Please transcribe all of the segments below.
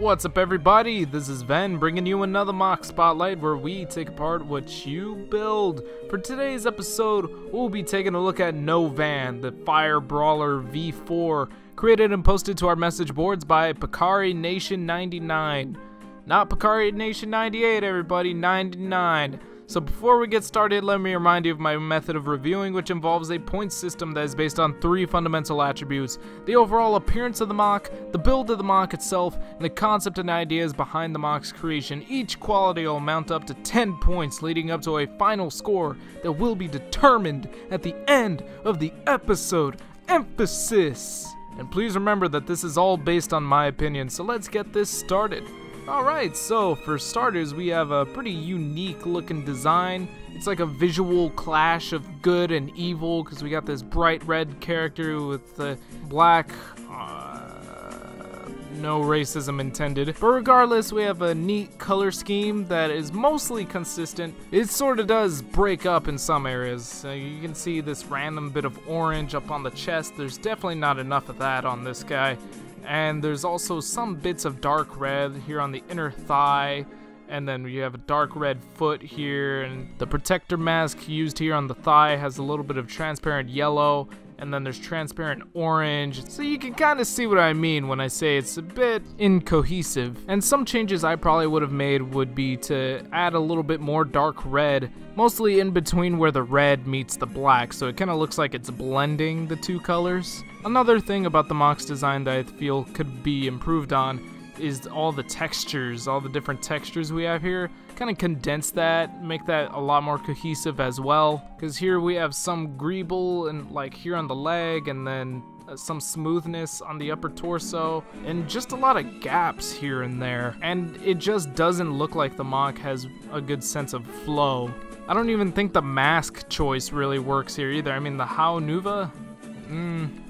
What's up everybody, this is Ven bringing you another mock spotlight where we take apart what you build. For today's episode, we'll be taking a look at Novan, the Fire Brawler V4, created and posted to our message boards by PakariNation99. Not PakariNation98 everybody, 99. So before we get started, let me remind you of my method of reviewing, which involves a point system that is based on 3 fundamental attributes: the overall appearance of the mock, the build of the mock itself, and the concept and ideas behind the mock's creation. Each quality will amount up to 10 points, leading up to a final score that will be determined at the end of the episode. Emphasis! And please remember that this is all based on my opinion, so let's get this started. Alright, so for starters, we have a pretty unique looking design. It's like a visual clash of good and evil, because we got this bright red character with the black, no racism intended. But regardless, we have a neat color scheme that is mostly consistent. It sort of does break up in some areas. You can see this random bit of orange up on the chest. There's definitely not enough of that on this guy. And there's also some bits of dark red here on the inner thigh, and then you have a dark red foot here, and the protector mask used here on the thigh has a little bit of transparent yellow, and then there's transparent orange, so you can kind of see what I mean when I say it's a bit incohesive. And some changes I probably would have made would be to add a little bit more dark red, mostly in between where the red meets the black, so it kind of looks like it's blending the two colors. Another thing about the mock's design that I feel could be improved on is all the textures, all the different textures we have here. Kind of condense that, make that a lot more cohesive as well. Because here we have some greeble and like here on the leg, and then some smoothness on the upper torso, and just a lot of gaps here and there. And it just doesn't look like the mock has a good sense of flow. I don't even think the mask choice really works here either. I mean, the How Nuva?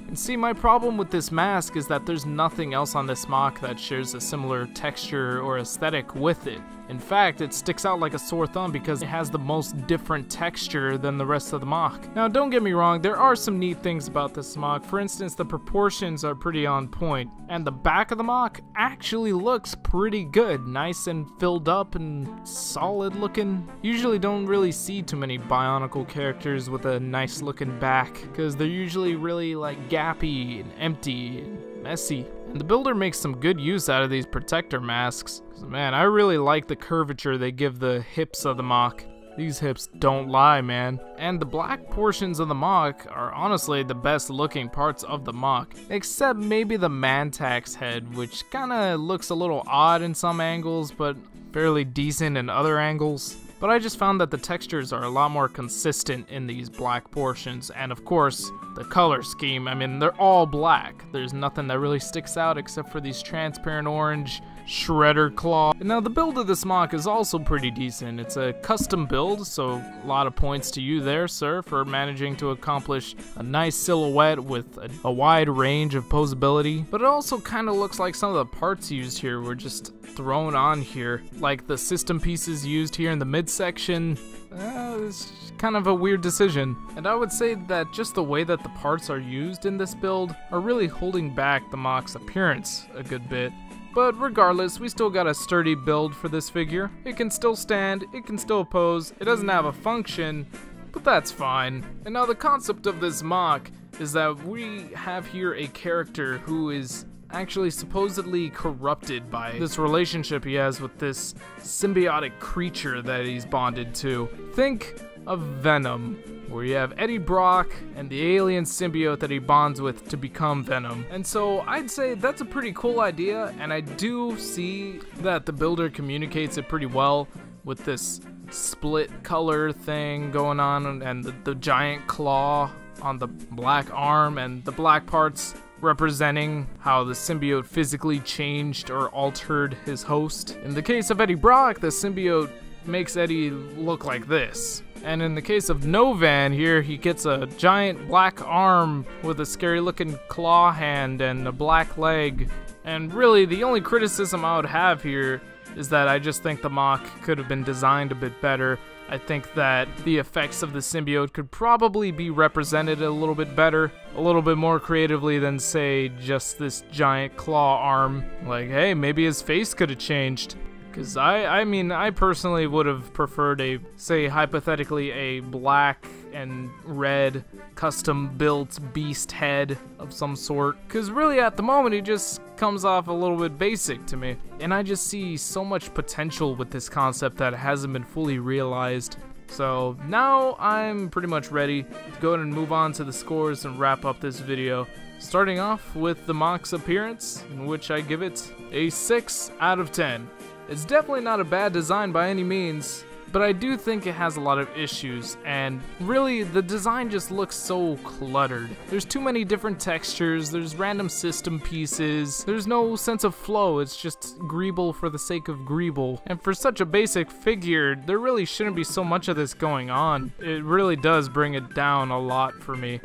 And see, my problem with this mask is that there's nothing else on this mock that shares a similar texture or aesthetic with it. In fact, it sticks out like a sore thumb because it has the most different texture than the rest of the mock. Now, don't get me wrong, there are some neat things about this mock. For instance, the proportions are pretty on point, and the back of the mock actually looks pretty good. Nice and filled up and solid looking. Usually don't really see too many Bionicle characters with a nice looking back, because they're usually really like gappy and empty and messy. And the builder makes some good use out of these protector masks. Man, I really like the curvature they give the hips of the mock. These hips don't lie, man. And the black portions of the mock are honestly the best looking parts of the mock, except maybe the Mantax head, which kinda looks a little odd in some angles, but fairly decent in other angles. But I just found that the textures are a lot more consistent in these black portions, and of course, the color scheme. I mean, they're all black. There's nothing that really sticks out except for these transparent orange shredder claw. And now the build of this mock is also pretty decent. It's a custom build, so a lot of points to you there, sir, for managing to accomplish a nice silhouette with a wide range of posability. But it also kind of looks like some of the parts used here were just thrown on here, like the system pieces used here in the midsection. It's kind of a weird decision. And I would say that just the way that the parts are used in this build are really holding back the mock's appearance a good bit. But regardless, we still got a sturdy build for this figure. It can still stand, it can still pose, it doesn't have a function, but that's fine. And now the concept of this mock is that we have here a character who is actually supposedly corrupted by this relationship he has with this symbiotic creature that he's bonded to. Think of Venom, where you have Eddie Brock and the alien symbiote that he bonds with to become Venom. And so I'd say that's a pretty cool idea, and I do see that the builder communicates it pretty well with this split color thing going on, and the giant claw on the black arm, and the black parts representing how the symbiote physically changed or altered his host. In the case of Eddie Brock, the symbiote makes Eddie look like this. And in the case of Novan here, he gets a giant black arm with a scary looking claw hand and a black leg. And really, the only criticism I would have here is that I just think the mock could have been designed a bit better. I think that the effects of the symbiote could probably be represented a little bit better, a little bit more creatively than, say, just this giant claw arm. Like, hey, maybe his face could have changed. Because I mean, I personally would have preferred a, say, hypothetically, a black and red custom-built beast head of some sort. Because really, at the moment, he just comes off a little bit basic to me. And I just see so much potential with this concept that hasn't been fully realized. So now I'm pretty much ready to go ahead and move on to the scores and wrap up this video. Starting off with the M.O.C appearance, in which I give it a 6 out of 10. It's definitely not a bad design by any means, but I do think it has a lot of issues, and really the design just looks so cluttered. There's too many different textures, there's random system pieces, there's no sense of flow, it's just greeble for the sake of greeble. And for such a basic figure, there really shouldn't be so much of this going on. It really does bring it down a lot for me.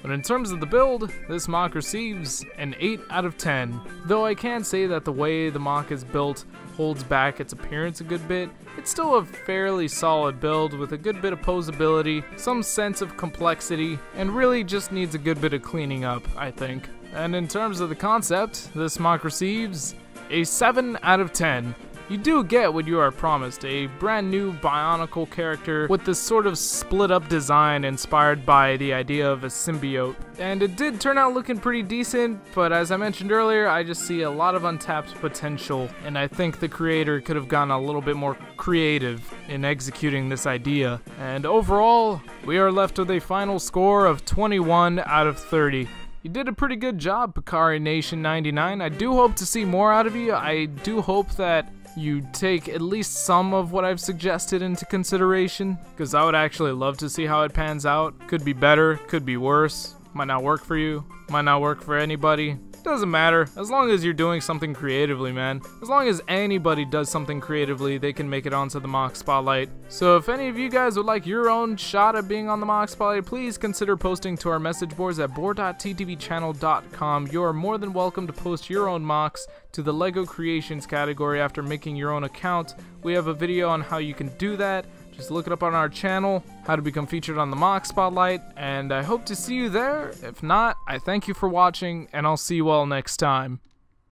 But in terms of the build, this M.O.C receives an 8 out of 10. Though I can say that the way the M.O.C is built holds back its appearance a good bit, it's still a fairly solid build with a good bit of posability, some sense of complexity, and really just needs a good bit of cleaning up, I think. And in terms of the concept, this M.O.C receives a 7 out of 10. You do get what you are promised, a brand new bionicle character with this sort of split up design inspired by the idea of a symbiote. And it did turn out looking pretty decent, but as I mentioned earlier, I just see a lot of untapped potential, and I think the creator could have gone a little bit more creative in executing this idea. And overall, we are left with a final score of 21 out of 30. You did a pretty good job, PakariNation99. I do hope to see more out of you. I do hope that you take at least some of what I've suggested into consideration, because I would actually love to see how it pans out. Could be better, could be worse, might not work for you, might not work for anybody. Doesn't matter, as long as you're doing something creatively, man. As long as anybody does something creatively, they can make it onto the M.O.C Spotlight. So if any of you guys would like your own shot at being on the M.O.C Spotlight, please consider posting to our message boards at board.ttvchannel.com. You are more than welcome to post your own M.O.Cs to the LEGO Creations category after making your own account. We have a video on how you can do that. Just look it up on our channel, how to become featured on the M.O.C Spotlight, and I hope to see you there. If not, I thank you for watching, and I'll see you all next time.